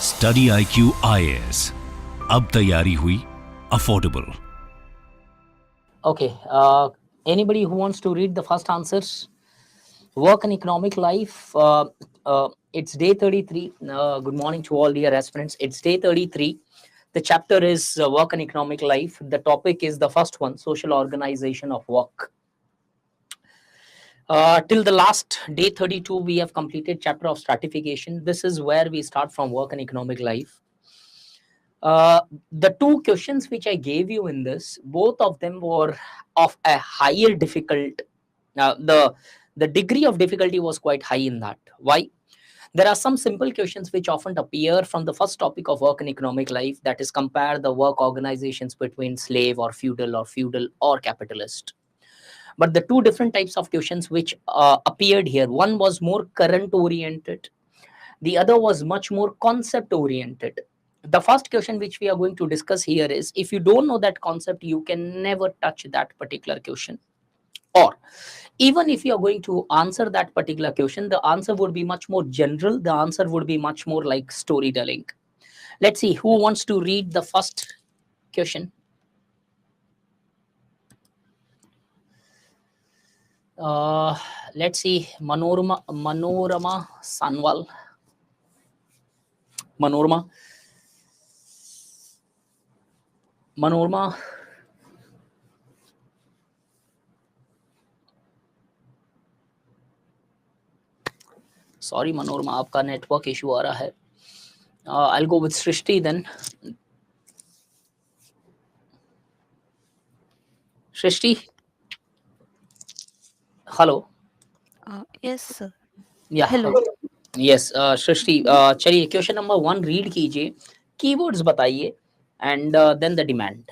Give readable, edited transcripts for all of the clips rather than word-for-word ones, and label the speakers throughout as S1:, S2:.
S1: Study IQ IAS, अब तैयारी हुई affordable.
S2: Okay. Anybody who wants to read the first answers? Work and economic life. It's day 33. Good morning to all dear aspirants. It's day 33. The chapter is work and economic life. The topic is the first one, social organization of work. Till the last day 32, we have completed chapter of stratification. This is where we start from work and economic life. The two questions which I gave you in this, both of them were of a higher difficult. The degree of difficulty was quite high in that. Why? There are some simple questions which often appear from the first topic of work and economic life, that is, compare the work organizations between slave or feudal or capitalist. But the two different types of questions which appeared here, one was more current oriented, the other was much more concept oriented. The first question which we are going to discuss here is, if you don't know that concept, you can never touch that particular question. Or even if you are going to answer that particular question, the answer would be much more general. The answer would be much more like storytelling. Let's see who wants to read the first question. Let's see, Manorama Sanwal. Manorama. Sorry Manorama, आपका network issue आ रहा है. I'll go with Srishti then. Srishti. Hello.
S3: Yes, sir.
S2: Yeah.
S3: Hello.
S2: Yes, Srishti. चलिए question number 1 read कीजिए. Keywords बताइए and then the demand.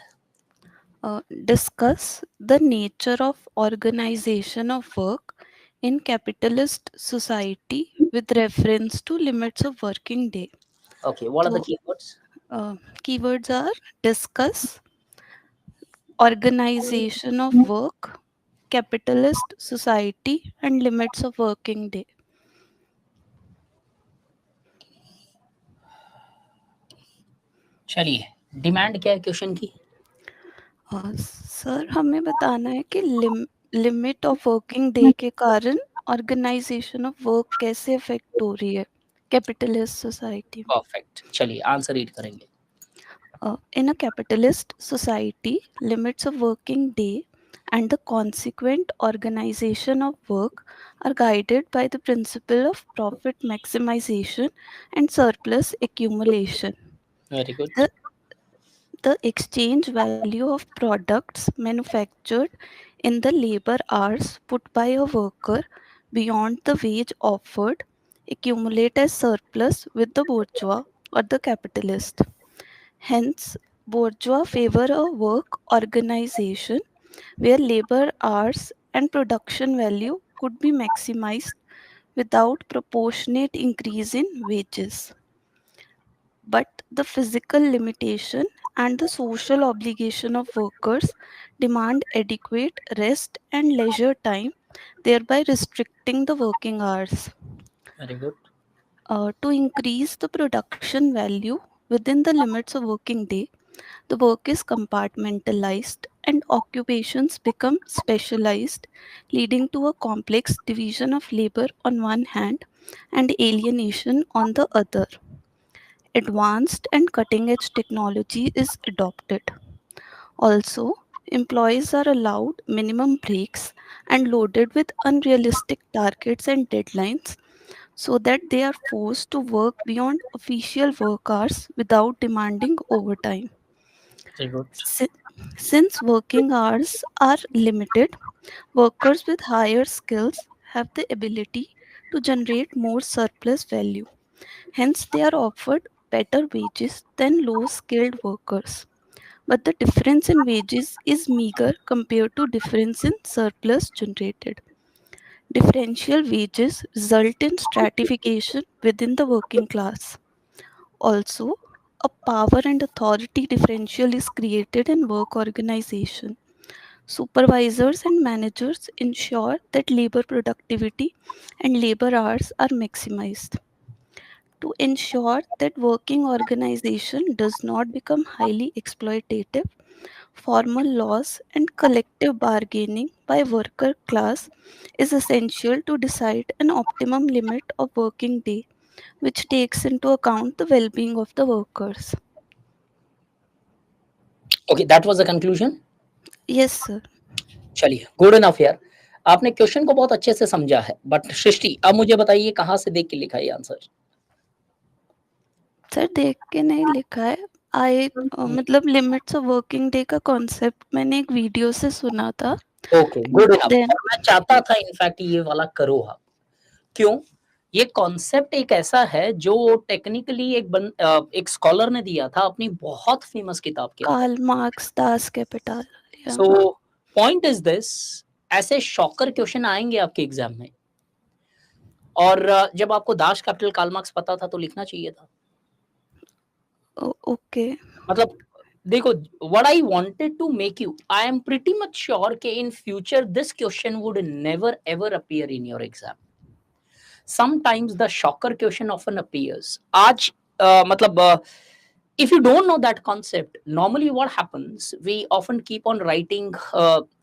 S3: Discuss the nature of organization of work in capitalist society with reference to limits of working day.
S2: Okay, what are the
S3: So,
S2: keywords?
S3: keywords are discuss, organization of work, capitalist society, and limits of working day.
S2: चलिए, demand क्या है question की?
S3: Sir हमें बताना है कि limit of working day के कारण ऑर्गेनाइजेशन ऑफ वर्क कैसे अफेक्ट हो रही है कैपिटलिस्ट सोसाइटी में.
S2: परफेक्ट. चलिए आंसर रीड करेंगे.
S3: In a capitalist society, limits of working day and the consequent organization of work are guided by the principle of profit maximization and surplus accumulation.
S2: Very good.
S3: The, the exchange value of products manufactured in the labor hours put by a worker beyond the wage offered accumulate as surplus with the bourgeois or the capitalist. Hence, bourgeois favor a work organization where labor hours and production value could be maximized without proportionate increase in wages. But the physical limitation and the social obligation of workers demand adequate rest and leisure time, thereby restricting the working hours.
S2: Very good.
S3: To increase the production value within the limits of working day, the work is compartmentalized and occupations become specialized, leading to a complex division of labor on one hand and alienation on the other. Advanced and cutting edge technology is adopted. Also, employees are allowed minimum breaks and loaded with unrealistic targets and deadlines so that they are forced to work beyond official work hours without demanding overtime.
S2: Very good.
S3: Si- Since working hours are limited, workers with higher skills have the ability to generate more surplus value. Hence, they are offered better wages than low skilled workers. But the difference in wages is meager compared to difference in surplus generated. Differential wages result in stratification within the working class. Also, a power and authority differential is created in work organization. Supervisors and managers ensure that labor productivity and labor hours are maximized. to ensure that working organization does not become highly exploitative. Formal laws and collective bargaining by worker class is essential to decide an optimum limit of working day which takes into account the well-being of the workers.
S2: Okay, that was the conclusion.
S3: Yes, sir.
S2: चलिए, good enough यार। आपने question को बहुत अच्छे से समझा है, but सृष्टि अब मुझे बताइए कहाँ से देख के लिखा है ये आंसर?
S3: सर देख के नहीं लिखा है। आई मतलब लिमिट्स ऑफ वर्किंग डे का कॉन्सेप्ट मैंने एक वीडियो से सुना था।
S2: Okay, good enough.
S3: देन
S2: मैं चाहता था इनफैक्ट ये वाला करो आप। क्यों? ये कॉन्सेप्ट एक ऐसा है जो टेक्निकली एक स्कॉलर ने दिया था अपनी बहुत फेमस किताब के अंदर।
S3: Karl Marx Das Kapital.
S2: So point is this, ऐसे शॉकर क्वेश्चन आएंगे आपके एग्जाम में, और जब आपको दास कैपिटल कार्ल मार्क्स पता था तो लिखना चाहिए था।
S3: ओके
S2: मतलब देखो, what I wanted to make you, I am pretty much sure कि in future this question would never ever appear in your exam. Sometimes the shocker question often appears. आज मतलब if you don't know that concept, normally what happens, we often keep on writing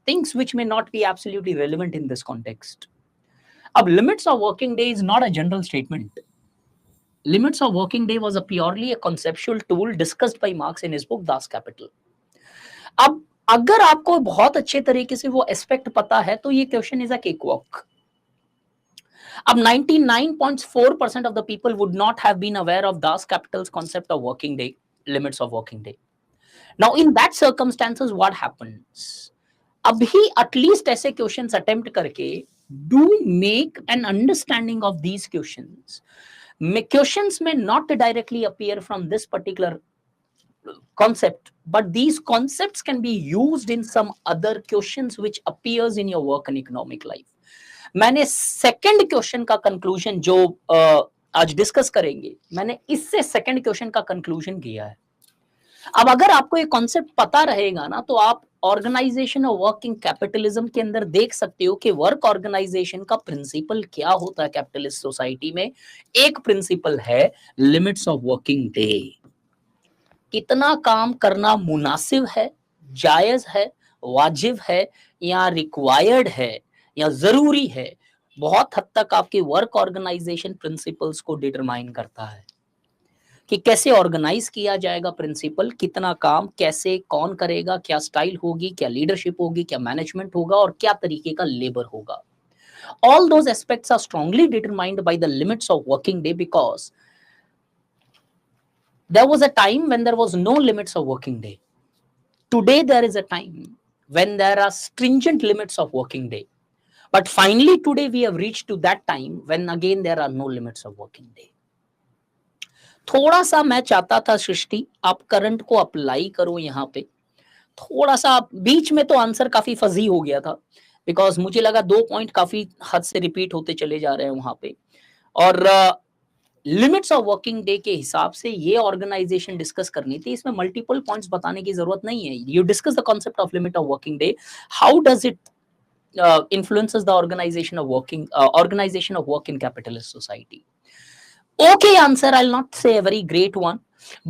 S2: things which may not be absolutely relevant in this context. अब limits of working day is not a general statement. Limits of working day was a purely a conceptual tool discussed by Marx in his book Das Kapital. अब अगर आपको बहुत अच्छे तरीके से वो aspect पता है तो ये question is a cake walk. अब 99.4% of the people would not have been aware of Das Kapital's concept of working day, limits of working day. Now in that circumstances what happens? अभी at least ऐसे questions attempt करके do make an understanding of these questions. Questions may not directly appear from this particular concept, but these concepts can be used in some other questions which appears in your work and economic life. मैंने second question का conclusion जो आज discuss करेंगे, मैंने इससे second question का conclusion किया है। अब अगर आपको ये कॉन्सेप्ट पता रहेगा ना तो आप ऑर्गेनाइजेशन और वर्किंग कैपिटलिज्म के अंदर देख सकते हो कि वर्क ऑर्गेनाइजेशन का प्रिंसिपल क्या होता है कैपिटलिस्ट सोसाइटी में। एक प्रिंसिपल है लिमिट्स ऑफ वर्किंग डे। कितना काम करना मुनासिब है, जायज है, वाजिब है या रिक्वायर्ड है या जरूरी है, बहुत हद तक आपके वर्क ऑर्गेनाइजेशन प्रिंसिपल्स को डिटरमाइन करता है कि कैसे ऑर्गेनाइज किया जाएगा प्रिंसिपल, कितना काम कैसे कौन करेगा, क्या स्टाइल होगी, क्या लीडरशिप होगी, क्या मैनेजमेंट होगा और क्या तरीके का लेबर होगा। All those aspects are strongly determined by the limits of working day because there was a time when there was no limits of working day. Today there is a time when there are stringent limits of working day. But finally today we have reached to that time when again there are no limits of working day. थोड़ा सा मैं चाहता था सृष्टि आप current को apply करो यहाँ पे। थोड़ा सा बीच में तो आंसर काफी फजी हो गया था बिकॉज मुझे लगा 2 पॉइंट काफी हद से रिपीट होते चले जा रहे हैं वहां पे, और लिमिट्स ऑफ वर्किंग डे के हिसाब से ये ऑर्गेनाइजेशन डिस्कस करनी थी। इसमें मल्टीपल पॉइंट्स बताने की जरूरत नहीं है। You discuss the concept of limit of working day, how does it influences the organization of work in capitalist society. Okay answer, I'll not say a very great one,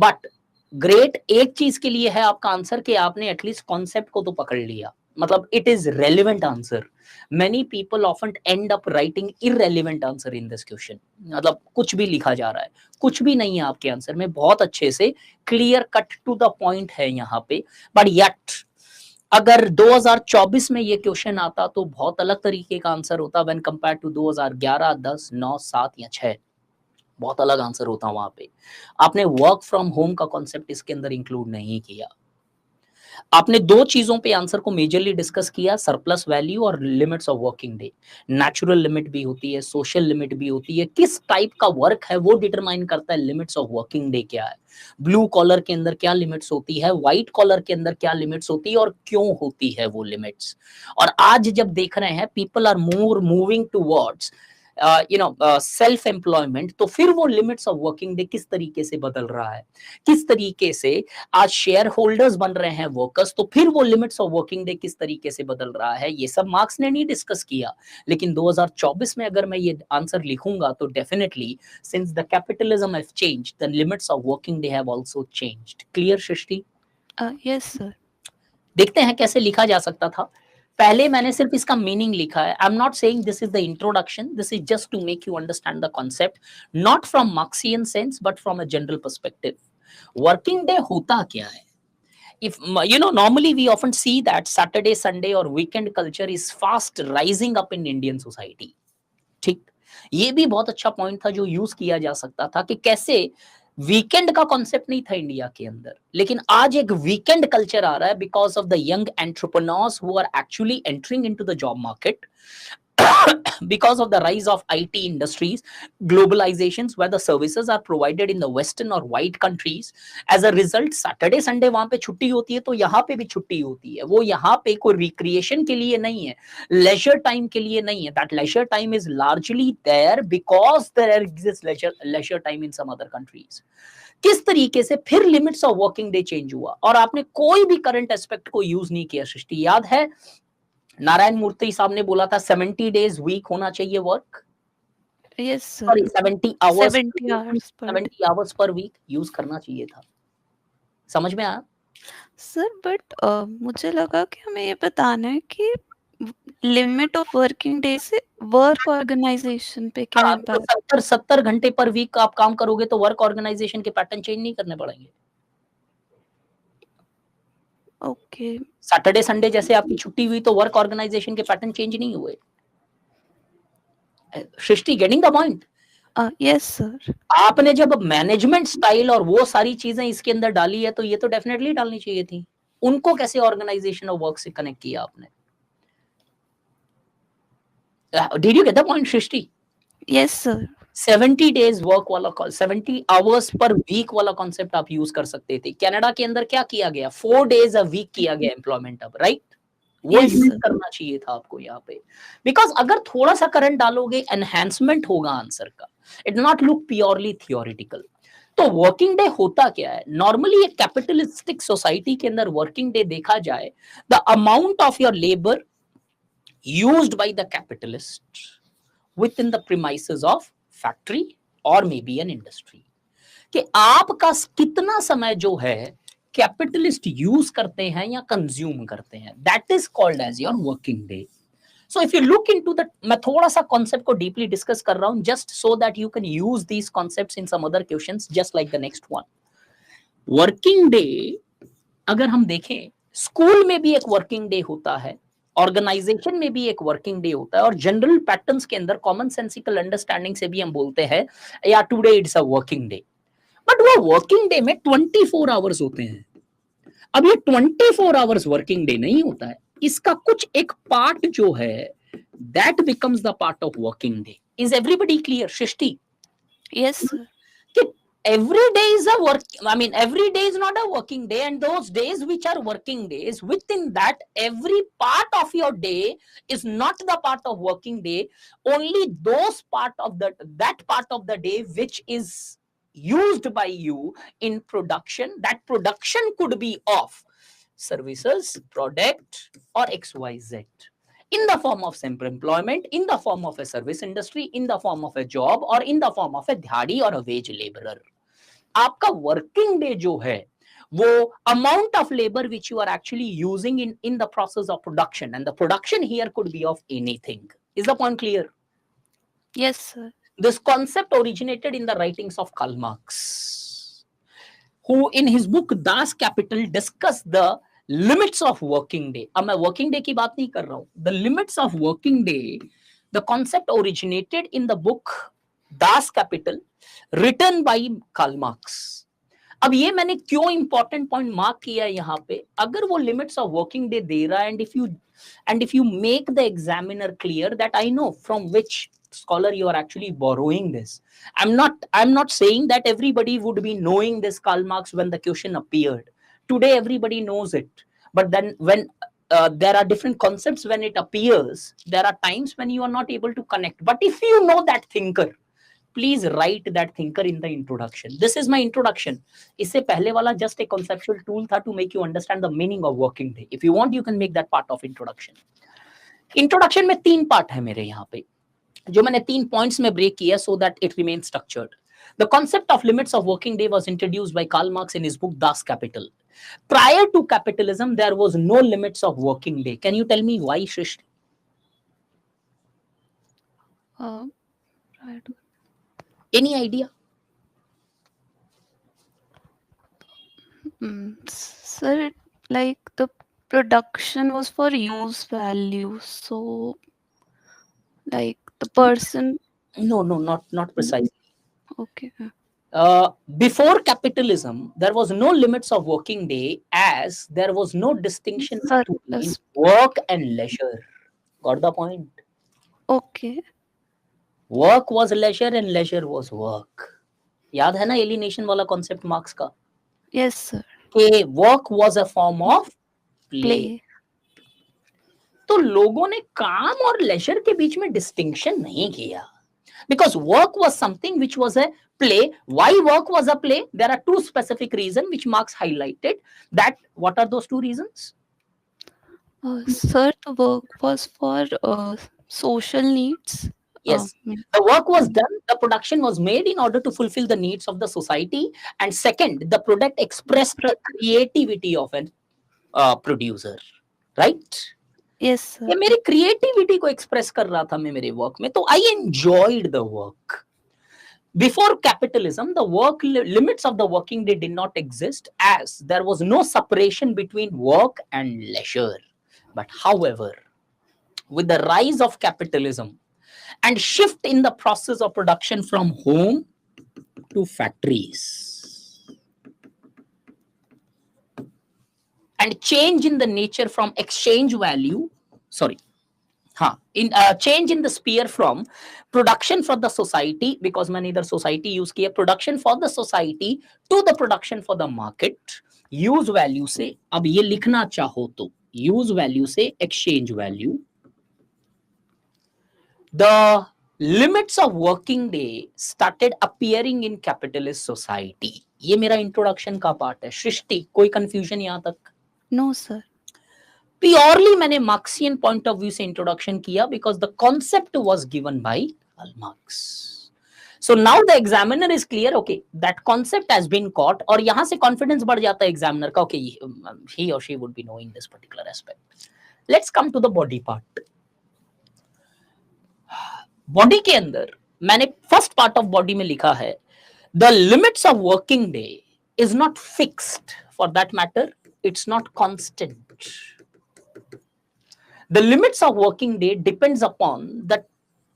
S2: but great एक चीज के लिए है आपका answer कि आपने at least concept को तो पकड़ लिया, मतलब it is relevant answer. Many people often end up writing irrelevant answer in this question, मतलब कुछ भी लिखा जा रहा है, कुछ भी नहीं है आपके आंसर में, बहुत अच्छे से clear cut to the point है यहाँ पे। बट यट अगर 2024 में ये क्वेश्चन आता तो बहुत अलग तरीके का आंसर होता व्हेन कंपेयर टू 2011, 10, 9, 7 या 6, बहुत अलग आंसर होता वहां पे। आपने वर्क फ्रॉम होम का कॉन्सेप्ट इसके अंदर इंक्लूड नहीं किया। आपने 2 चीजों पे आंसर को मेजरली डिस्कस किया, सरप्लस वैल्यू और limits of working day. Natural limit भी होती है, सोशल लिमिट भी होती है, किस टाइप का वर्क है वो डिटरमाइन करता है लिमिट्स ऑफ वर्किंग डे क्या है। ब्लू कॉलर के अंदर क्या लिमिट्स होती है, व्हाइट कॉलर के अंदर क्या लिमिट्स होती है और क्यों होती है वो लिमिट्स। और आज जब देख रहे हैं people are moving towards self employment, तो फिर वो लिमिट्स ऑफ वर्किंग डे किस तरीके से बदल रहा है, किस तरीके से आज शेयर होल्डर्स बन रहे हैं वर्कर्स, तो फिर वो लिमिट्स ऑफ वर्किंग डे किस तरीके से बदल रहा है, ये सब मार्क्स ने नहीं डिस्कस किया। लेकिन 2024 में अगर मैं ये आंसर लिखूंगा तो definitely since the capitalism have changed the limits of working day have also changed. Clear Srishti?
S3: Yes sir.
S2: देखते हैं कैसे लिखा जा सकता था। पहले मैंने सिर्फ इसका मीनिंग लिखा है। I am not saying this is the introduction, this is just to make you understand the concept, not from Marxian sense but from a general perspective. Working day होता क्या है? If normally we often see that Saturday, Sunday or weekend culture is fast rising up in Indian society. ठीक, ये भी बहुत अच्छा point था जो यूज किया जा सकता था कि कैसे वीकेंड का कॉन्सेप्ट नहीं था इंडिया के अंदर, लेकिन आज एक वीकेंड कल्चर आ रहा है because of the young entrepreneurs who are actually entering into the job market because of the rise of IT industries, globalizations where the services are provided in the western or white countries. As a result, Saturday, Sunday वहां पे छुट्टी होती है तो यहाँ पे भी छुट्टी होती है। वो यहाँ पे कोई रिक्रिएशन के लिए नहीं है, लेजर टाइम के लिए नहीं है। That leisure time is largely there because there exists leisure time in some other countries. किस तरीके से फिर limits of working day change हुआ, और आपने कोई भी करंट एस्पेक्ट को यूज नहीं किया। सृष्टि याद है नारायण मूर्ति साहब ने बोला था 70 डेज वीक होना चाहिए work,
S3: yes sir.
S2: Sorry 70 hours,
S3: 70
S2: hours per week use करना चाहिए था। समझ में आया
S3: सर? बट मुझे लगा कि हमें ये बताना है कि लिमिट ऑफ वर्किंग डे से वर्क ऑर्गेनाइजेशन पे क्या
S2: हाँ, तो
S3: इम्पैक्ट?
S2: 70 घंटे पर वीक आप काम करोगे तो वर्क ऑर्गेनाइजेशन के पैटर्न चेंज नहीं करने पड़ेंगे।
S3: ओके।
S2: सैटरडे संडे जैसे आपकी छुट्टी हुई तो वर्क ऑर्गेनाइजेशन के पैटर्न चेंज नहीं हुए। Srishti getting the point?
S3: Yes sir.
S2: आपने जब मैनेजमेंट स्टाइल और वो सारी चीजें इसके अंदर डाली है तो ये तो डेफिनेटली डालनी चाहिए थी। उनको कैसे ऑर्गेनाइजेशन ऑफ वर्क से कनेक्ट किया आपने? Did you get the point Srishti?
S3: Yes sir.
S2: 70 days work वाला 70 आवर्स पर वीक वाला कॉन्सेप्ट आप यूज कर सकते थे। कनाडा के अंदर क्या किया गया? 4 डेज अ वीक किया गया एम्प्लॉयमेंट अब, राइट? वो
S3: Yes,
S2: यूज
S3: sir.
S2: करना चाहिए था आपको यहाँ पे, बिकॉज अगर थोड़ा सा करंट डालोगे एनहेंसमेंट होगा आंसर का, it not look purely theoretical. तो वर्किंग डे होता क्या है? नॉर्मली एक कैपिटलिस्टिक सोसाइटी के अंदर वर्किंग डे देखा जाए, the amount of your labour used by the capitalist within the premises of factory or maybe an industry, कि आपका कितना समय जो है कैपिटलिस्ट यूज करते हैं या कंज्यूम करते हैं, that is called as your working day. So if you look into the, मैं थोड़ा सा कॉन्सेप्ट को डीपली डिस्कस कर रहा हूं just so that you can use these concepts in some other questions just like the next one. Working day अगर हम देखें, स्कूल में भी एक वर्किंग डे होता है, ऑर्गेनाइजेशन में भी एक वर्किंग डे होता है, और जनरल पैटर्न्स के अंदर कॉमन सेंसिकल अंडरस्टैंडिंग से भी हम बोलते हैं या today it's a working day. But वो वर्किंग डे में 24 आवर्स होते हैं। अब ये 24 आवर्स वर्किंग डे नहीं होता है, इसका कुछ एक पार्ट जो है that becomes the part of working day. Is everybody clear Srishti?
S3: Yes, sir.
S2: Every day is a work, I mean every day is not a working day, and those days which are working days, within that every part of your day is not the part of working day. Only those part of that part of the day which is used by you in production, that production could be of services, product or XYZ, in the form of self-employment, in the form of a service industry, in the form of a job, or in the form of a दिहाड़ी or a wage laborer. आपका working day जो है वो amount of labour which you are actually using in the process of production, and the production here could be of anything. Is the point clear?
S3: Yes, sir.
S2: This concept originated in the writings of Karl Marx, who in his book Das Kapital discussed the limits of working day. अब मैं working day की बात नहीं कर रहा हूं, the limits of working day, the concept originated in the book Das Kapital written by Karl Marx. अब ये मैंने क्यों इंपॉर्टेंट पॉइंट मार्क किया है यहाँ पे, अगर वो limits of working day they रहा है, and if you make the examiner clear that I know from which scholar you are actually borrowing this. I'm not saying that everybody would be knowing this Karl Marx when the question appeared. Today everybody knows it, but then when there are different concepts when it appears. There are times when you are not able to connect. But if you know that thinker, please write that thinker in the introduction. This is my introduction. इससे पहले वाला just a conceptual tool था to make you understand the meaning of working day. If you want, you can make that part of introduction. Introduction में 3 part है मेरे यहाँ पे, जो मैंने 3 points में break किया so that it remains structured. The concept of limits of working day was introduced by Karl Marx in his book Das Kapital. Prior to capitalism, there was no limits of working day. Can you tell me why, Shrishti?
S3: Prior to
S2: Any idea?
S3: Sir, like the production was for use value, so like the person.
S2: No, not precisely.
S3: Okay.
S2: Before capitalism, there was no limits of working day, as there was no distinction
S3: Sir,
S2: between work and leisure. Got the point?
S3: Okay.
S2: Work was leisure and leisure was work. याद है ना alienation वाला concept marks का?
S3: Yes, sir.
S2: कि work was a form of play. तो लोगों ने काम और leisure के बीच में distinction नहीं किया. Because work was something which was a play. Why work was a play? There are 2 specific reasons which Marx highlighted. That what are those 2 reasons?
S3: Sir, the work was for social needs.
S2: Yes, the work was done, the production was made in order to fulfill the needs of the society. And second, the product expressed the creativity of an producer. Right?
S3: Yes, sir.
S2: ये मेरी creativity को express कर रहा था मैं मेरे work में, तो I enjoyed the work. Before capitalism, the work limits of the working day did not exist, as there was no separation between work and leisure. But however, with the rise of capitalism and shift in the process of production from home to factories, and change in the nature from exchange value, change in the sphere from production for the society, because मैंने इधर society use किया, production for the society to the production for the market, use value से, अब ये लिखना चाहो तो use value से exchange value, the limits of working day started appearing in capitalist society. ये मेरा introduction का part है. सृष्टि, कोई confusion यहाँ तक?
S3: No, sir.
S2: Purely मैंने Marxian point of view से introduction किया, because the concept was given by Karl Marx. So now the examiner is clear, okay, that concept has been caught, और यहाँ से confidence बढ़ जाता है examiner का, okay, he or she would be knowing this particular aspect. Let's come to the body part. Body के अंदर मैंने first part of body में लिखा है, the limits of working day is not fixed. For that matter, it's not constant. The limits of working day depends upon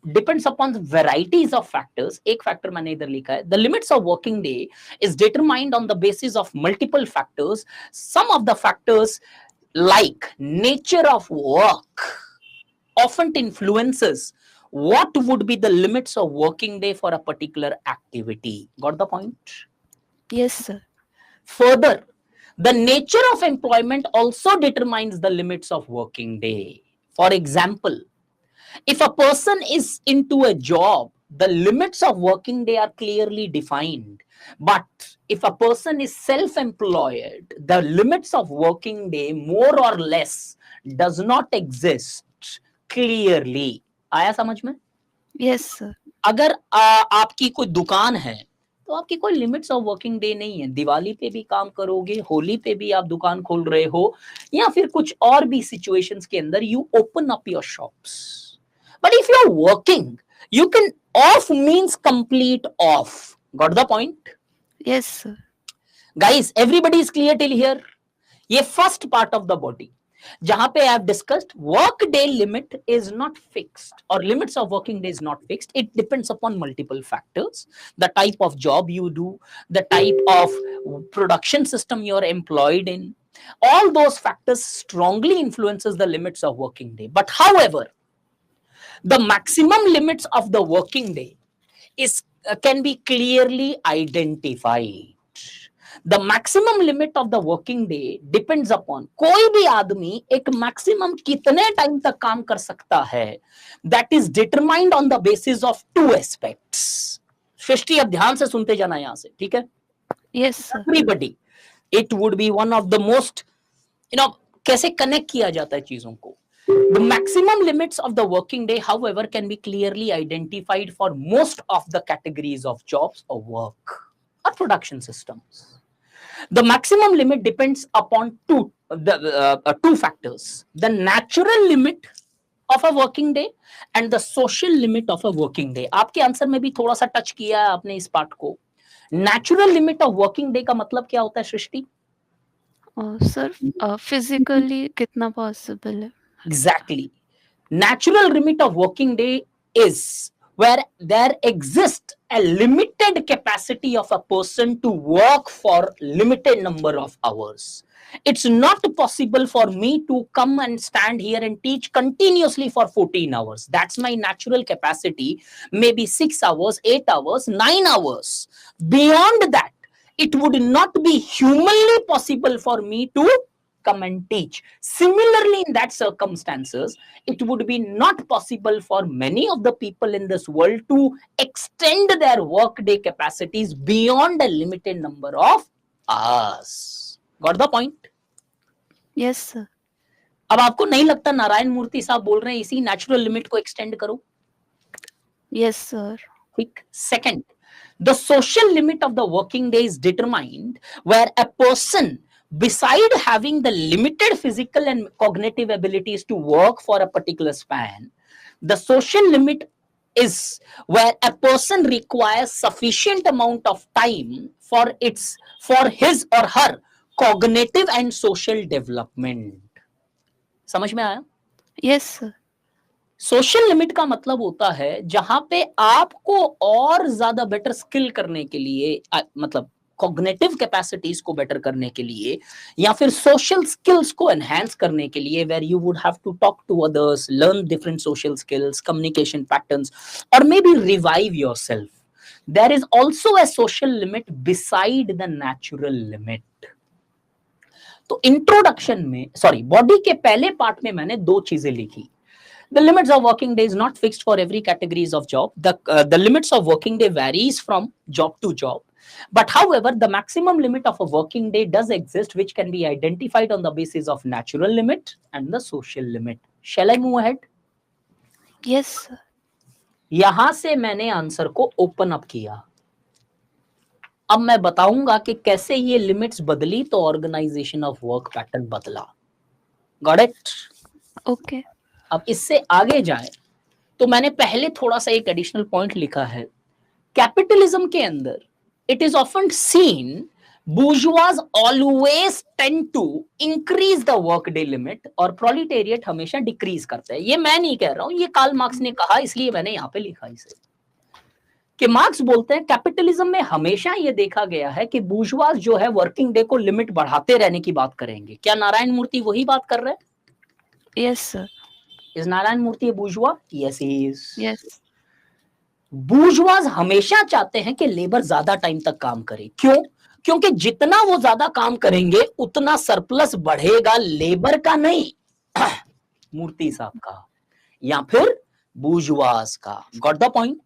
S2: varieties of factors. एक factor मैंने इधर लिखा है. The limits of working day is determined on the basis of multiple factors. Some of the factors, like nature of work, often influences what would be the limits of working day for a particular activity. Got the point?
S3: Yes, sir.
S2: Further, the nature of employment also determines the limits of working day. For example, if a person is into a job, the limits of working day are clearly defined. But if a person is self-employed, the limits of working day more or less does not exist clearly. आया समझ में?
S3: Yes, sir.
S2: अगर आपकी कोई दुकान है, तो आपकी कोई लिमिट्स ऑफ वर्किंग डे नहीं है. दिवाली पे भी काम करोगे, होली पे भी आप दुकान खोल रहे हो, या फिर कुछ और भी सिचुएशंस के अंदर you open up your shops. But if you are working, you can off means complete off. Got the point?
S3: Yes, sir.
S2: Guys, everybody is clear till here? ये first part of the body, जहां पे I have discussed work day limit is not fixed, और limits of working day is not fixed. It depends upon multiple factors, the type of job you do, the type of production system you are employed in. All those factors strongly influences the limits of working day. But however, the maximum limits of the working day is can be clearly identified. The maximum limit of the working day depends upon, कोई भी आदमी एक maximum कितने time तक काम कर सकता है, that is determined on the basis of two aspects. Srishti अब ध्यान से सुनते जाना यहां से, ठीक है?
S3: Yes, sir.
S2: Everybody, it would be one of the most, you know, कैसे कनेक्ट किया जाता है चीजों को। The maximum limits of the working day, however, can be clearly identified for most of the categories of jobs or work or production systems. The maximum limit depends upon two factors: the natural limit of a working day and the social limit of a working day. आपके answer में भी थोड़ा सा touch किया है आपने इस part को। Natural limit of working day का मतलब क्या होता है सृष्टि?
S3: Sir, physically कितना possible है?
S2: Exactly. Natural limit of working day is where there exists a limited capacity of a person to work for limited number of hours. It's not possible for me to come and stand here and teach continuously for 14 hours. That's my natural capacity. Maybe 6 hours, 8 hours, 9 hours. Beyond that, it would not be humanly possible for me to come and teach. Similarly, in that circumstances, it would be not possible for many of the people in this world to extend their workday capacities beyond a limited number of hours. Got the point?
S3: Yes, sir.
S2: अब आपको नहीं लगता नारायण मूर्ति साहब बोल रहे हैं इसी natural limit को एक्सटेंड करो?
S3: Yes, sir.
S2: Quick. Second, the social limit of the working day is determined where a person, beside having the limited physical and cognitive abilities to work for a particular span, the social limit is where a person requires sufficient amount of time for his or her cognitive and social development. समझ में आया?
S3: Yes, sir.
S2: Social limit का मतलब होता है जहां पे आपको और ज्यादा बेटर स्किल करने के लिए, मतलब कॉग्निटिव कैपेसिटीज को बेटर करने के लिए या फिर सोशल स्किल्स को एनहांस करने के लिए, where you would have to talk to others, learn different social skills, communication patterns, और maybe revive yourself, there is also a social limit beside the natural limit. तो introduction में, sorry, body के पहले part में मैंने दो चीजें लिखी। The limits of working day is not fixed for every categories of job. The limits of working day varies from job to job. But however, the maximum limit of a working day does exist, which can be identified on the basis of natural limit and the social limit. Shall I move ahead?
S3: Yes, sir.
S2: यहां से मैंने answer को open up किया। अब मैं बताऊंगा कि कैसे ये लिमिट्स बदली तो ऑर्गेनाइजेशन ऑफ वर्क पैटर्न बदला। Got it?
S3: Okay.
S2: अब इससे आगे जाए तो मैंने पहले थोड़ा सा एक एडिशनल पॉइंट लिखा है। कैपिटलिज्म के अंदर it is often seen bourgeois always tend to increase the work day limit और प्रोलिटेरिएट हमेशा डिक्रीज करता है। ये मैं नहीं कह रहा हूं, ये कार्ल मार्क्स ने कहा, इसलिए मैंने यहां पे लिखा इसे कि मार्क्स बोलते हैं कैपिटलिज्म में हमेशा ये देखा गया है कि bourgeois जो है वर्किंग डे को लिमिट बढ़ाते रहने की बात करेंगे। क्या नारायण मूर्ति वही बात कर रहे हैं?
S3: Yes, sir.
S2: Is Narayan Murthy bourgeois? Yes, he is.
S3: Yes.
S2: बूर्जुआज हमेशा चाहते हैं कि लेबर ज्यादा टाइम तक काम करे। क्यों? क्योंकि जितना वो ज्यादा काम करेंगे उतना सरप्लस बढ़ेगा, लेबर का नहीं, मूर्ति साहब का या फिर बूर्जुआज का। Got the point?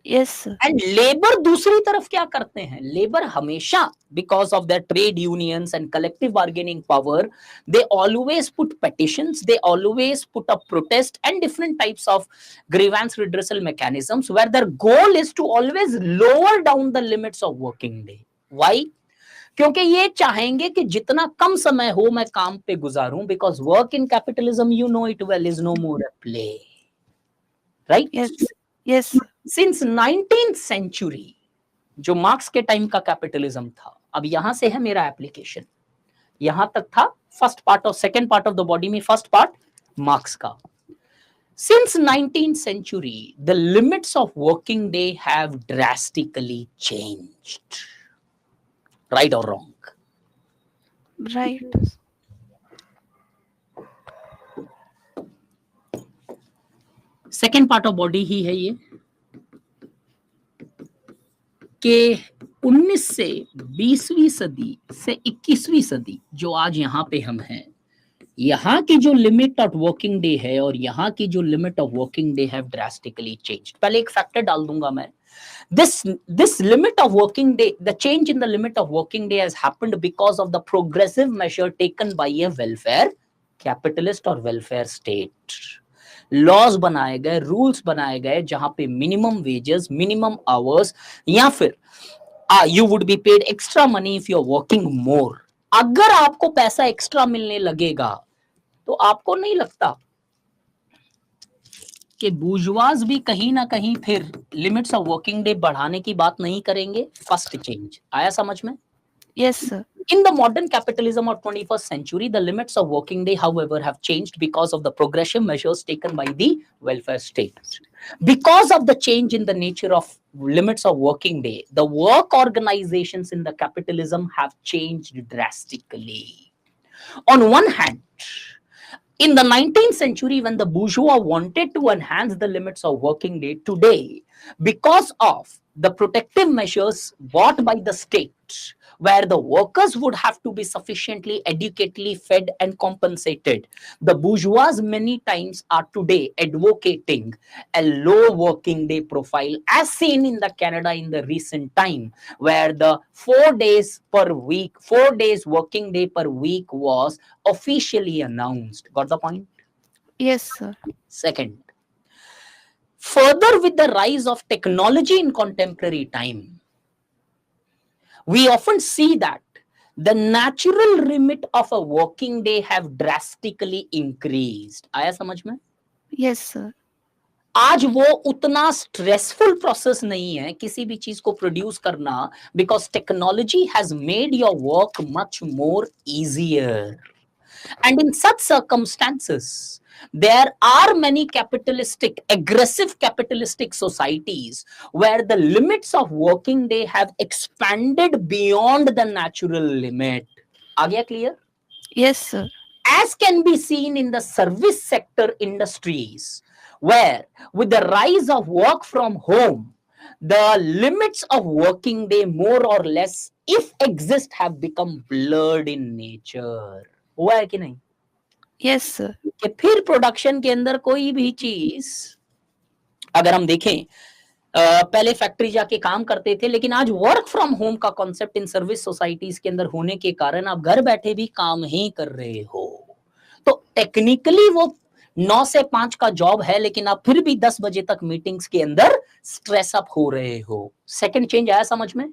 S3: Yes, sir.
S2: And labour दूसरी तरफ क्या करते हैं? लेबर हमेशा because of their trade unions and collective bargaining power, they always put petitions, they always put up protest and different types of grievance redressal mechanisms where their goal is to always lower down the limits of working day. Why? क्योंकि ये चाहेंगे कि जितना कम समय हो मैं काम पे गुजारूं, because work in capitalism, you know it well, is no more a play, right?
S3: Yes. Yes.
S2: Since 19th century, जो मार्क्स के टाइम का कैपिटलिज्म था, अब यहां से है मेरा एप्लीकेशन। यहां तक था फर्स्ट पार्ट और second part of the body में, फर्स्ट पार्ट मार्क्स का। Since 19th century, the limits of working day have drastically changed. Right or wrong?
S3: Right.
S2: Second part of body ही है ये कि 19 से 20वीं सदी से 21वीं सदी जो आज यहाँ पे हम हैं, यहाँ की जो लिमिट ऑफ वर्किंग डे है और यहाँ की जो limit of working day have drastically changed. पहले एक फैक्टर डाल दूंगा मैं, this limit of working day, the change in the limit of working day has happened because of the progressive measure taken by a welfare capitalist or welfare state. Laws बनाए गए, rules बनाए गए जहां पे minimum wages, minimum hours, या फिर you would be paid extra money if you're working more. अगर आपको पैसा एक्स्ट्रा मिलने लगेगा तो आपको नहीं लगता कि बूर्जुआज भी कहीं ना कहीं फिर लिमिट्स ऑफ वर्किंग डे बढ़ाने की बात नहीं करेंगे? फर्स्ट चेंज आया समझ में?
S3: Yes, sir.
S2: In the modern capitalism of 21st century, the limits of working day, however, have changed because of the progressive measures taken by the welfare state. Because of the change in the nature of limits of working day, the work organizations in the capitalism have changed drastically. On one hand, in the 19th century, when the bourgeois wanted to enhance the limits of working day, today, because of the protective measures bought by the state, where the workers would have to be sufficiently educatedly fed and compensated, the bourgeois many times are today advocating a low working day profile, as seen in the Canada in the recent time, where the 4 days per week, 4 days working day per week was officially announced. Got the point?
S3: Yes, sir.
S2: Second, further with the rise of technology in contemporary time, we often see that the natural limit of a working day have drastically increased. आया समझ में?
S3: Yes, sir.
S2: आज वो उतना stressful process नहीं है किसी भी चीज को प्रोड्यूस करना, because technology has made your work much more easier. And in such circumstances, there are many capitalistic, aggressive capitalistic societies where the limits of working day have expanded beyond the natural limit. आ गया clear?
S3: Yes, sir.
S2: As can be seen in the service sector industries, where with the rise of work from home, the limits of working day more or less, if exist, have become blurred in nature. हुआ है कि नहीं?
S3: Yes, sir.
S2: कि फिर production के अंदर कोई भी चीज अगर हम देखें, पहले फैक्ट्री जाके काम करते थे, लेकिन आज वर्क फ्रॉम होम का कॉन्सेप्ट इन सर्विस सोसाइटीज के अंदर होने के कारण आप घर बैठे भी काम ही कर रहे हो. तो टेक्निकली वो 9 से 5 का जॉब है, लेकिन आप फिर भी 10 बजे तक मीटिंग्स के अंदर स्ट्रेस अप हो रहे हो. सेकंड चेंज आया समझ में?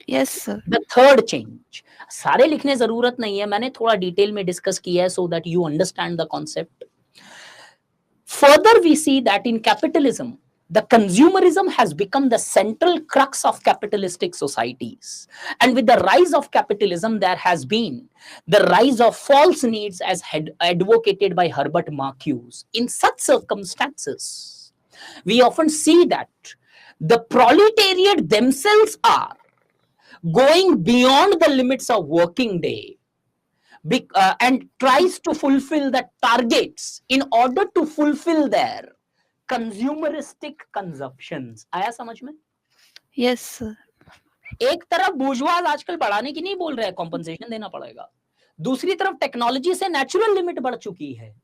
S3: Yes, sir.
S2: The third change, सारे लिखने जरूरत नहीं है, मैंने थोड़ा डिटेल में डिस्कस किया है so that you understand the concept. Further, we see that in capitalism, the consumerism has become the central crux of capitalistic societies. And with the rise of capitalism, there has been the rise of false needs as advocated by Herbert Marcuse. In such circumstances, we often see that the proletariat themselves are going beyond the limits of working day and tries to fulfill the targets in order to fulfill their consumeristic consumptions. आया समझ में?
S3: Yes, sir.
S2: एक तरफ बूर्जुआज आजकल बढ़ाने की नहीं बोल रहे हैं, कॉम्पनसेशन देना पड़ेगा. दूसरी तरफ टेक्नोलॉजी से नेचुरल लिमिट बढ़ चुकी है,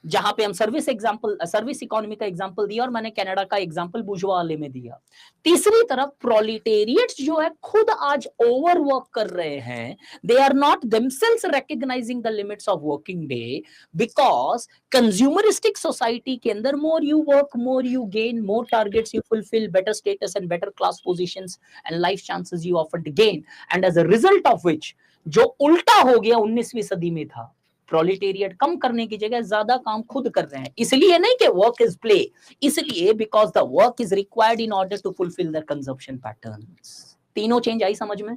S2: जहां पे हम सर्विस इकोनॉमी का एग्जांपल दिया और मैंने कनाडा का एग्जांपल बुर्जुआ वाले में दिया. तीसरी तरफ प्रोलेटेरिएट्स जो है खुद आज ओवरवर्क कर रहे हैं. They are not themselves recognising the limits of working day, because consumeristic society के अंदर more you work more you gain, more targets you fulfil, better status and better class positions and life chances you offer to gain. And as a result of which जो उल्टा हो गया 19वीं सदी में था, प्रोलेटेरिएट कम करने की जगह ज्यादा काम खुद कर रहे हैं. इसलिए नहीं कि वर्क इज प्ले, इसलिए because the work is required in order to fulfil the consumption patterns. तीनों चेंज आई समझ में?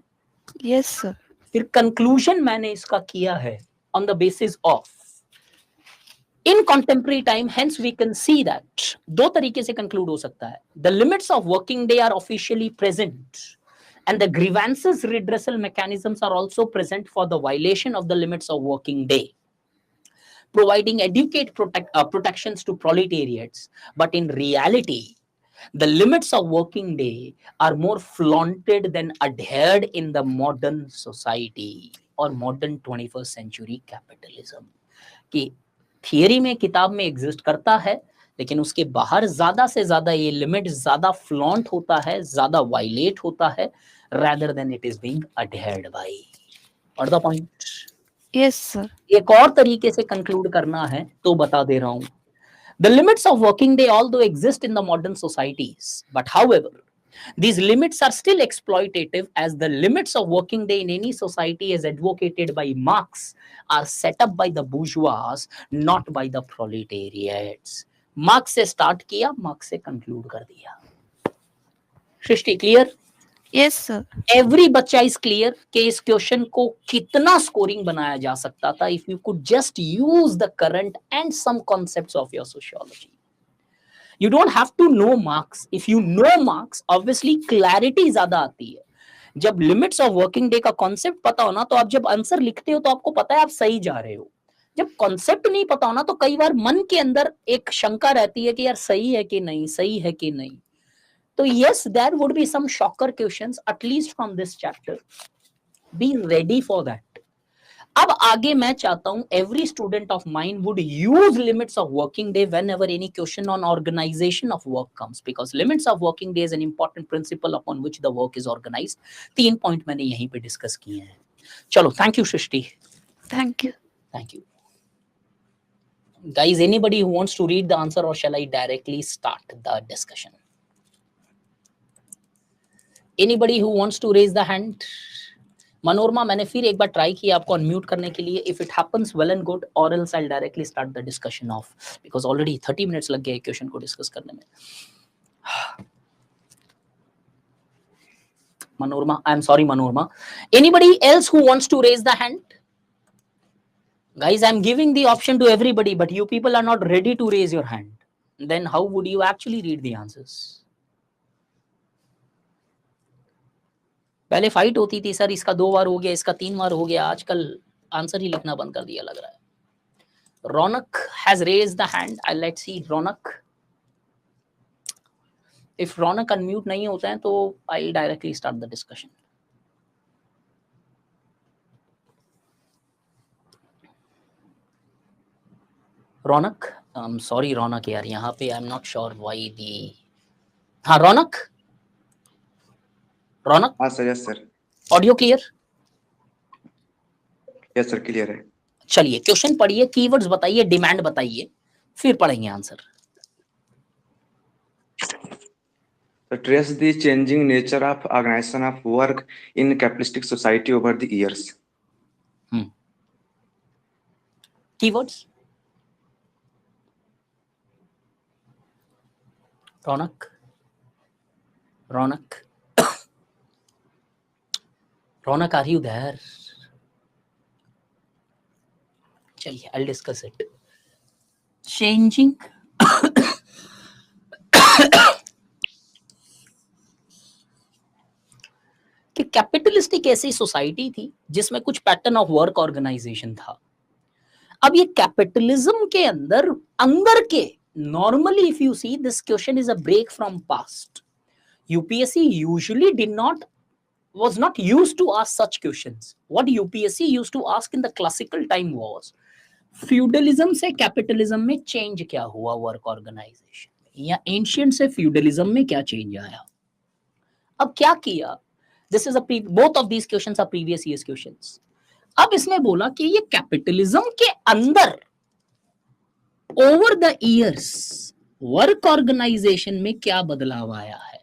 S3: Yes, sir.
S2: फिर कंक्लूजन मैंने इसका किया है on the basis of in contemporary time. Hence we can see that दो तरीके से कंक्लूड हो सकता है. The limits of working day are officially present and the grievances redressal mechanisms are also present for the violation of the limits of working day, providing adequate protections to proletariats. But in reality, The limits of working day are more flaunted than adhered in the modern society or modern 21st century capitalism. कि theory में किताब में exist करता है, लेकिन उसके बाहर ज्यादा से ज्यादा ये लिमिट ज्यादा फ्लॉन्ट होता है, ज्यादा वायलेट होता है, rather than it is being adhered by. और द पॉइंट?
S3: Yes, sir.
S2: एक और तरीके से कंक्लूड करना है तो बता दे रहा हूं. The limits of working day although exist in the modern societies, but however, these limits are still exploitative as the limits of working day in any society as advocated by Marx are set up by the bourgeois, not by the proletariats. Marx से start किया, Marx से conclude कर दिया. सृष्टि clear?
S3: Yes, sir.
S2: Every बच्चा is clear कि इस question को कितना स्कोरिंग बनाया जा सकता था if you could just use the current and some concepts of your sociology. You don't have to know Marx. If you know Marx obviously clarity ज्यादा आती है. जब लिमिट्स ऑफ वर्किंग डे का कॉन्सेप्ट पता हो ना, तो आप जब आंसर लिखते हो तो आपको पता है आप सही जा रहे हो. जब कॉन्सेप्ट नहीं पता हो ना, तो कई बार मन के अंदर एक शंका रहती है कि यार सही है कि नहीं, सही है कि नहीं. So yes, there would be some shocker questions at least from this chapter. Be ready for that. अब आगे मैं चाहता हूं every student of mine would use limits of working day whenever any question on organization of work comes, because limits of working day is an important principle upon which the work is organized. 3 point मैंने यहीं पे discuss किए हैं. चलो, thank you Srishti.
S3: Thank you.
S2: Thank you. Guys, anybody who wants to read the answer or shall I directly start the discussion? Anybody who wants to raise the hand? Manorama, मैंने फिर एक बार try किया आपको unmute करने के लिए. If it happens well and good, और else I directly start the discussion off, because already 30 minutes लग गए क्वेश्चन को डिस्कस करने में. Manorama, I am sorry Manorama. Anybody else who wants to raise the hand? Guys, I am giving the option to everybody, but you people are not ready to raise your hand. Then how would you actually read the answers? पहले fight होती थी sir, इसका 2 बार हो गया, इसका 3 बार हो गया, आजकल आंसर ही लिखना बंद कर दिया लग रहा है. Raunak has raised the hand. I let's see Raunak. If Raunak unmute नहीं होता है तो I directly start the discussion. Raunak, I am sorry Raunak यार, यहाँ पे I am not sure why the. हाँ रौनक. रौनक.
S4: हाँ sir. Yes sir.
S2: Audio clear?
S4: Yes sir, clear है.
S2: चलिए क्वेश्चन पढ़िए, कीवर्ड्स बताइए, डिमांड बताइए, फिर पढ़ेंगे answer.
S4: Trace the changing nature of organization of work in capitalistic society over the years.
S2: Keywords. Raunak. Raunak. Raunak, are you there? चलिए, I'll discuss it. Changing. कि capitalistic ऐसी सोसाइटी थी जिसमें कुछ पैटर्न ऑफ वर्क ऑर्गेनाइजेशन था. अब ये capitalism के अंदर के normally if you see this question is a break from past. UPSC usually was not used to ask such questions. What UPSC used to ask in the classical time was feudalism से capitalism में change क्या हुआ work organization में, या ancient से feudalism में क्या change आया. अब क्या किया? This is both of these questions are previous years questions. अब इसने बोला कि ये कैपिटलिज्म के अंदर over the years work organisation में क्या बदलाव आया है.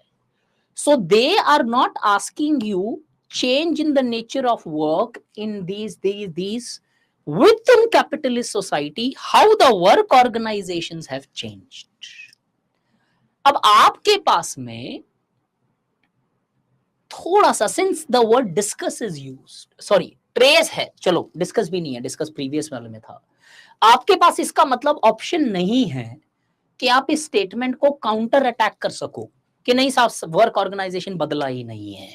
S2: So they are not asking you change in the nature of work in these within capitalist society, how the work organizations have changed. अब आपके पास में थोड़ा सा, since the word discuss is used, sorry trace है, चलो discuss भी नहीं है, डिस्कस प्रीवियस वाले में था. आपके पास इसका मतलब ऑप्शन नहीं है कि आप इस स्टेटमेंट को काउंटर अटैक कर सको कि नहीं साहब वर्क ऑर्गेनाइजेशन बदला ही नहीं है.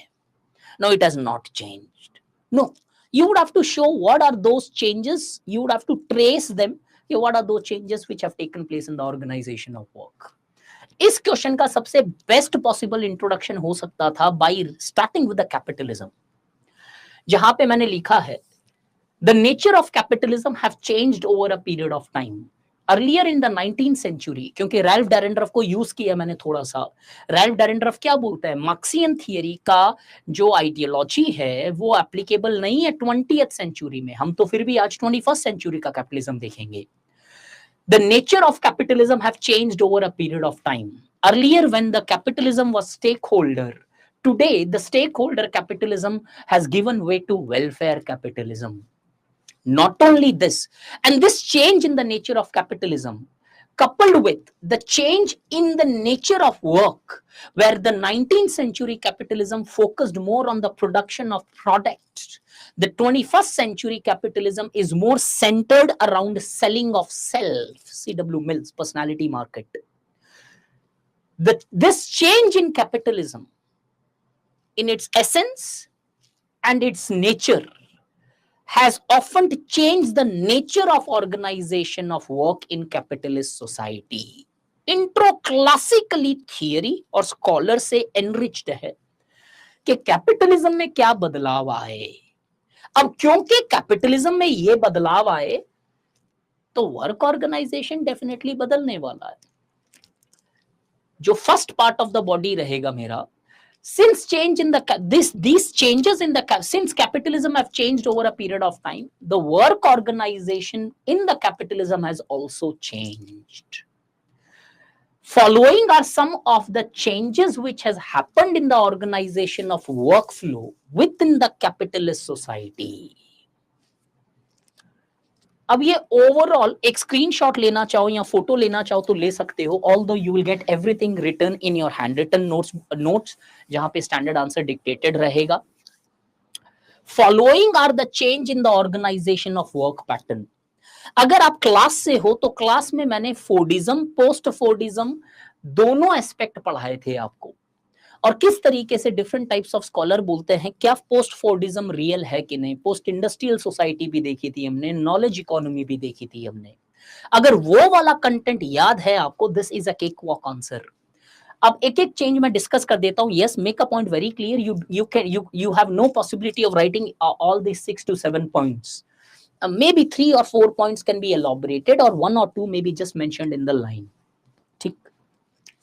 S2: No, it has not changed. No, you would have to show what are those changes, you would have to trace them, what are those changes which have taken place in the organization of work. इस question का सबसे best possible introduction हो सकता था bye starting with the capitalism, जहां पे मैंने लिखा है the nature of capitalism have changed over a period of time. Earlier in the 19th century, क्योंकि रैल्फ डैरेंड्रफ को यूज किया मैंने थोड़ा सा, रैल्फ डैरेंड्रफ क्या बोलता है, मार्क्सियन थियरी का जो आइडियोलॉजी है वो एप्लीकेबल नहीं है 20th सेंचुरी में, हम तो फिर भी आज 21st सेंचुरी का कैपिटलिज्म देखेंगे. The nature of capitalism have changed over a period of time. Earlier when the capitalism was stakeholder, today the stakeholder capitalism has given way to welfare capitalism. Not only this, and this change in the nature of capitalism, coupled with the change in the nature of work, where the 19th century capitalism focused more on the production of products, the 21st century capitalism is more centered around selling of self. C.W. Mills, personality market. This change in capitalism, in its essence and its nature, has often changed the nature of organization of work in capitalist society. Intro classically theory और scholar से enriched है कि capitalism में क्या बदलाव आए. अब क्योंकि कैपिटलिज्म में ये बदलाव आए तो वर्क ऑर्गेनाइजेशन डेफिनेटली बदलने वाला है. जो first part of the body रहेगा मेरा, since change in these changes in since capitalism have changed over a period of time, the work organization in the capitalism has also changed. Following are some of the changes which has happened in the organization of workflow within the capitalist society. अब ये overall एक screenshot लेना चाहो या photo लेना चाहो तो ले सकते हो, although you will get everything written in your hand written notes जहां पे स्टैंडर्ड आंसर डिक्टेटेड रहेगा. Following are the change in the organisation of work pattern. अगर आप क्लास से हो तो क्लास में मैंने फोर्डिज्म पोस्ट फोर्डिज्म दोनों एस्पेक्ट पढ़ाए थे आपको, और किस तरीके से डिफरेंट टाइप्स ऑफ स्कॉलर बोलते हैं क्या पोस्ट फोर्डिज्म रियल है कि नहीं. पोस्ट इंडस्ट्रियल सोसाइटी भी देखी थी हमने, नॉलेज इकोनॉमी भी देखी थी हमने. अगर वो वाला कंटेंट याद है आपको, this is a cake walk answer. अब एक एक चेंज मैं डिस्कस कर देता हूं. Yes, make a point very clear. you have no possibility of writing all these 6 to 7 points. Maybe 3 or 4 points can be elaborated, or 1 or 2 may be just mentioned in the line. ठीक.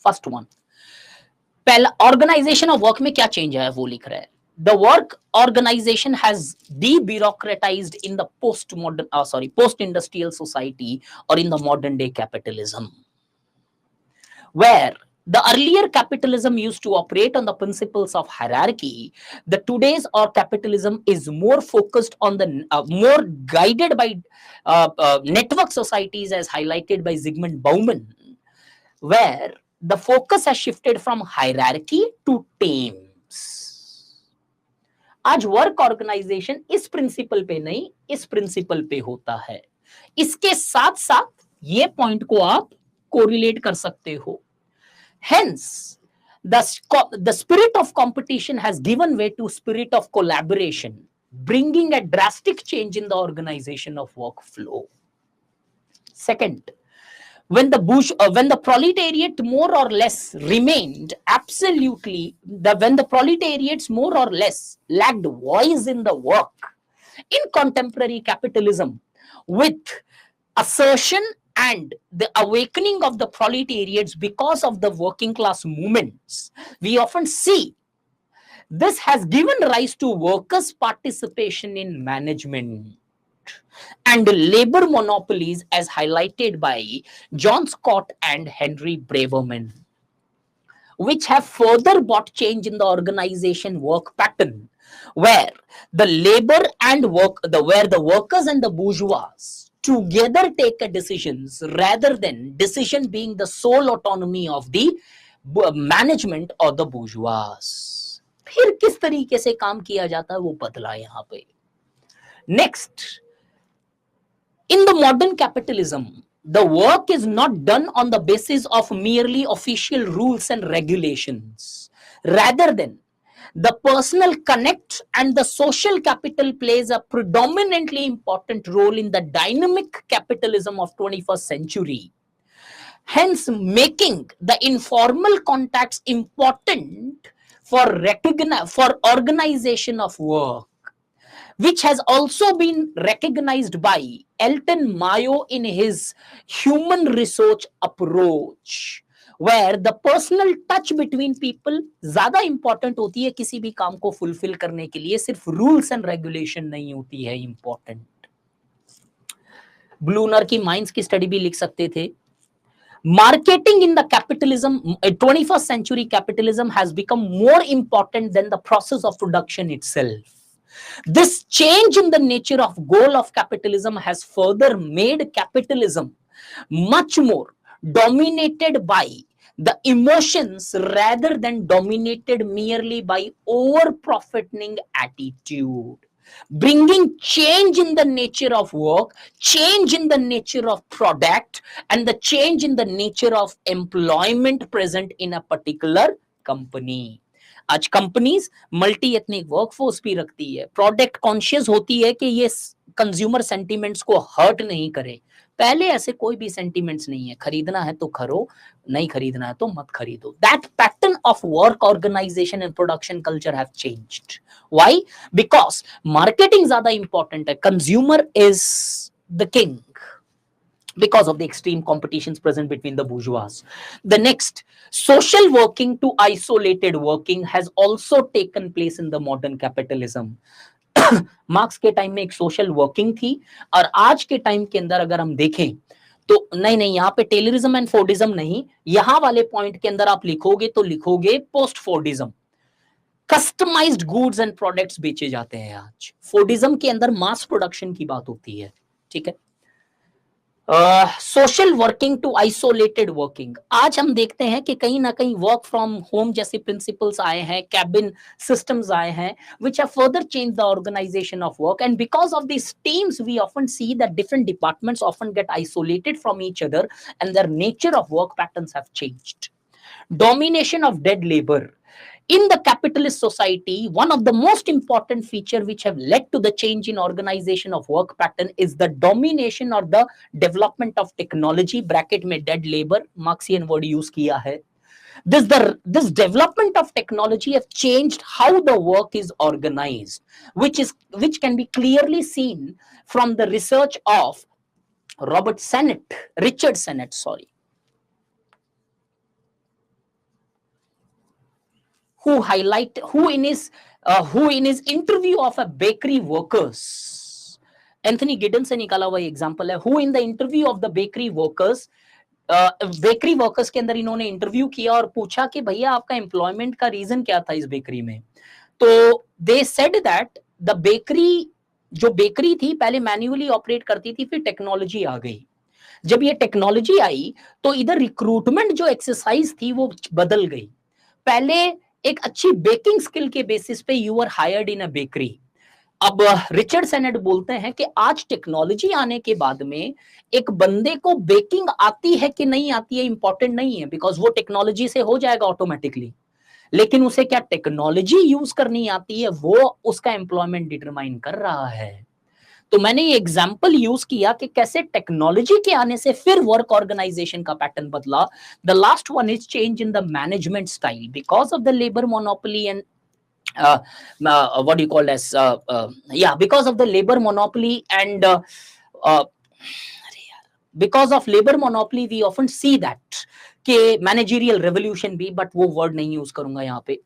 S2: First one, पहला organisation of work में क्या change है वो लिख रहा है. The work organisation has debureaucratised in the post industrial society और in the modern day capitalism, where the earlier capitalism used to operate on the principles of hierarchy, the today's or capitalism is more focused on the more guided by network societies, as highlighted by Zygmunt Bauman, where the focus has shifted from hierarchy to teams. आज work organisation इस principal पे नहीं, इस principal पे होता है. इसके साथ साथ ये पॉइंट को आप कोरिलेट कर सकते हो. Hence, the spirit of competition has given way to spirit of collaboration, bringing a drastic change in the organization of workflow. Second, when the proletariat more or less remained absolutely, when the proletariats more or less lacked voice in the work in contemporary capitalism, with assertion and the awakening of the proletariats because of the working class movements, we often see this has given rise to workers' participation in management and labor monopolies, as highlighted by John Scott and Henry Braverman, which have further brought change in the organization work pattern, where the labor and where the workers and the bourgeois together take a decisions rather than decision being the sole autonomy of the management or the bourgeois. फिर किस तरीके से काम किया जाता है वो बदला यहाँ पे. Next, in the modern capitalism, the work is not done on the basis of merely official rules and regulations. Rather than the personal connect and the social capital plays a predominantly important role in the dynamic capitalism of 21st century. hence making the informal contacts important for organization of work, which has also been recognized by Elton Mayo in his human resource approach, where the personal touch between people ज्यादा important होती है किसी भी काम को fulfill करने के लिए, सिर्फ rules and regulation नहीं होती है important. ब्लूनर की माइंस की स्टडी भी लिख सकते थे. Marketing in the capitalism, 21st century capitalism has become more important than the process of production itself. This change in the nature of goal of capitalism has further made capitalism much more dominated by the emotions rather than dominated merely by over profiting attitude, bringing change in the nature of work, change in the nature of product, and the change in the nature of employment present in a particular company. आज companies multi ethnic workforce भी रखती है, product conscious होती है कि ये consumer sentiments को hurt नहीं करे. पहले ऐसे कोई भी सेंटीमेंट्स नहीं है, खरीदना है तो खरो, नहीं खरीदना है तो मत खरीदो. That pattern of work organisation and production culture have changed. Why? Because marketing ज्यादा इंपॉर्टेंट है, consumer is the king because of the extreme competitions present between the bourgeois. The next, social working to isolated working has also taken place in the modern capitalism. Marks के time में एक social working थी, और आज के time के अंदर अगर हम देखें तो नहीं, यहाँ पे टेलरिज्म एंड फोर्डिज्म नहीं, यहां वाले पॉइंट के अंदर आप लिखोगे तो लिखोगे post Fordism. Customised goods and products बेचे जाते हैं आज. फोर्डिज्म के अंदर मास प्रोडक्शन की बात होती है. ठीक है. Social working to isolated working, आज हम देखते हैं कि कहीं ना कहीं वर्क फ्रॉम होम जैसे प्रिंसिपल्स आए हैं, कैबिन सिस्टम्स आए हैं, which have further changed the organization of work, and because of these teams we often see that different departments often get isolated from each other and their nature of work patterns have changed. Domination of dead labor. In the capitalist society, one of the most important feature which have led to the change in organization of work pattern is the domination or the development of technology, bracket में dead labor, Marxian word use किया है. This development of technology have changed how the work is organized, which can be clearly seen from the research of Richard Sennett, who in his interview of a bakery workers, Anthony Giddens से निकाला हुआ example है, who in the interview of the bakery workers, bakery workers के अंदर इन्होंने interview किया और पूछा कि भैया आपका एम्प्लॉयमेंट का रीजन क्या था इस बेकरी में. तो they said that the bakery थी पहले मैन्युअली ऑपरेट करती थी, फिर टेक्नोलॉजी आ गई. जब ये टेक्नोलॉजी आई तो इधर रिक्रूटमेंट जो एक्सरसाइज थी वो बदल गई. पहले एक अच्छी बेकिंग स्किल के बेसिस पे you are hired in a bakery. अब रिचर्ड सेनेट बोलते हैं कि आज टेक्नोलॉजी आने के बाद में एक बंदे को बेकिंग आती है कि नहीं आती है इंपॉर्टेंट नहीं है, बिकॉज वो टेक्नोलॉजी से हो जाएगा ऑटोमेटिकली, लेकिन उसे क्या टेक्नोलॉजी यूज करनी आती है वो उसका एम्प्लॉयमेंट डिटरमाइन कर रहा है. तो मैंने ये एग्जाम्पल यूज किया कि कैसे टेक्नोलॉजी के आने से फिर वर्क ऑर्गेनाइजेशन का पैटर्न बदला. The last one is change in the management style because of the labour monopoly and what do you call as because of the labor monopoly and because of labor monopoly we often see that कि managerial revolution भी, but वो word नहीं use करूंगा यहाँ पे.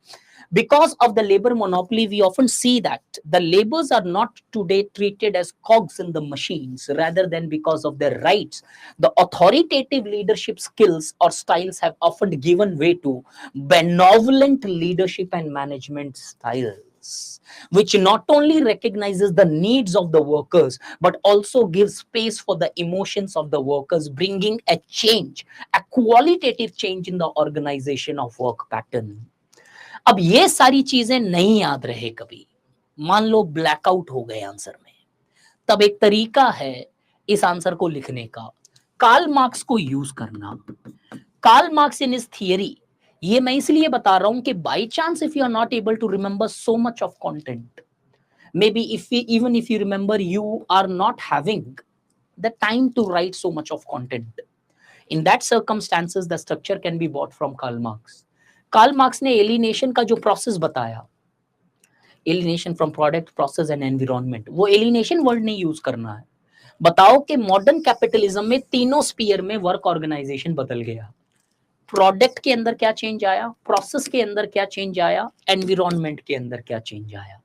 S2: Because of the labor monopoly, we often see that the laborers are not today treated as cogs in the machines, rather than because of their rights. The authoritative leadership skills or styles have often given way to benevolent leadership and management styles, which not only recognizes the needs of the workers, but also gives space for the emotions of the workers, bringing a change, a qualitative change in the organization of work pattern. अब ये सारी चीजें नहीं याद रहे कभी, मान लो blackout हो गए आंसर में, तब एक तरीका है इस आंसर को लिखने का, कार्ल मार्क्स को यूज करना. Karl Marx in his theory, ये मैं इसलिए बता रहा हूं कि by chance if you are not able to remember so much of content, maybe even if you remember, you are not having the time to write so much of content. In that circumstances, the structure can be bought from Karl Marx. Karl Marx ने alienation का जो process बताया, alienation from product, process and environment, वो alienation word नहीं use करना है. बताओ कि मॉडर्न कैपिटलिज्म में तीनों स्पीयर में वर्क ऑर्गेनाइजेशन बदल गया. प्रोडक्ट के अंदर क्या चेंज आया, प्रोसेस के अंदर क्या चेंज आया, एनवायरनमेंट के अंदर क्या चेंज आया.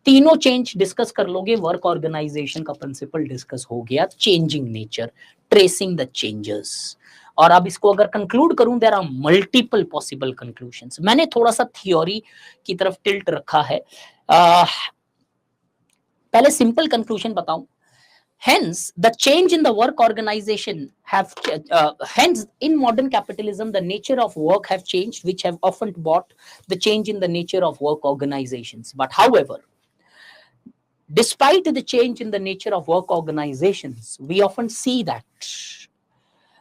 S2: तीनों चेंज डिस्कस कर लोगे, वर्क ऑर्गेनाइजेशन का प्रिंसिपल डिस्कस हो गया. Changing nature, tracing the changes. और अब इसको अगर कंक्लूड करूं, there are multiple possible conclusions. मैंने थोड़ा सा थ्योरी की तरफ टिल्ट रखा है. पहले सिंपल कंक्लूजन बताऊं. Hence, the change in the work organization hence in modern capitalism, the nature of work have changed, which have often brought the change in the nature of work organizations. But however, despite the change in the nature of work organizations, we often see that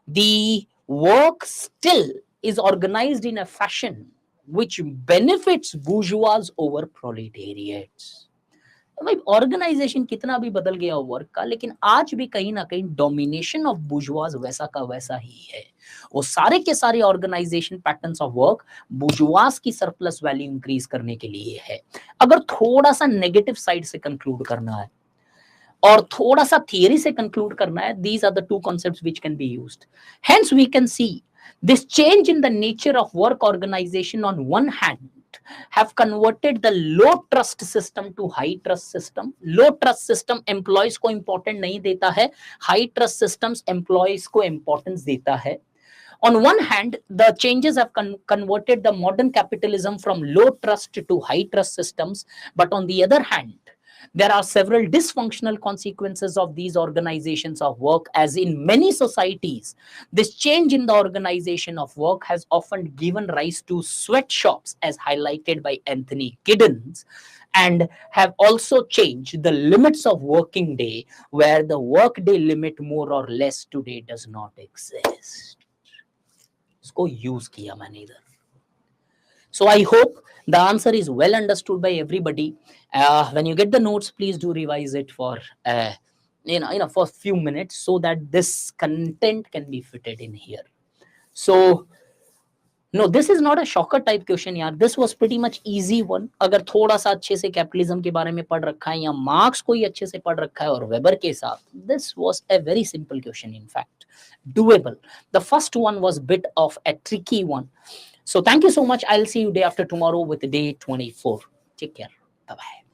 S2: the work still is organized in a fashion which benefits bourgeois over proletariats. भाई organisation कितना भी बदल गया work का, लेकिन आज भी कहीं ना कहीं डोमिनेशन ऑफ बुर्जुआज वैसा का वैसा ही है. वो सारे के सारे ऑर्गेनाइजेशन पैटर्न्स ऑफ वर्क बुर्जुआज की सरप्लस वैल्यू इंक्रीज करने के लिए है. अगर थोड़ा सा नेगेटिव साइड से कंक्लूड करना है और थोड़ा सा थियरी से कंक्लूड करना है, these are the two concepts which can be used. Hence we can see this change in the nature of work organisation on one hand have converted the low trust system to high trust system. Low trust system employees को important नहीं देता है, high trust systems employees को importance देता है. On one hand, the changes have converted the modern capitalism from low trust to high trust systems, but on the other hand, there are several dysfunctional consequences of these organizations of work, as in many societies, this change in the organization of work has often given rise to sweatshops, as highlighted by Anthony Giddens, and have also changed the limits of working day, where the workday limit more or less today does not exist. इसको use किया मैंने इधर. So I hope the answer is well understood by everybody. When you get the notes, please do revise it for for a few minutes so that this content can be fitted in here. So no, this is not a shocker type question यार. This was pretty much easy one. अगर थोड़ा सा अच्छे से capitalism के बारे में पढ़ रखा है या मार्क्स को ही अच्छे से पढ़ रखा है और वेबर के साथ, this was a very simple question, in fact doable. The first one was bit of a tricky one. So thank you so much. I'll see you day after tomorrow with day 24. Take care. Bye bye.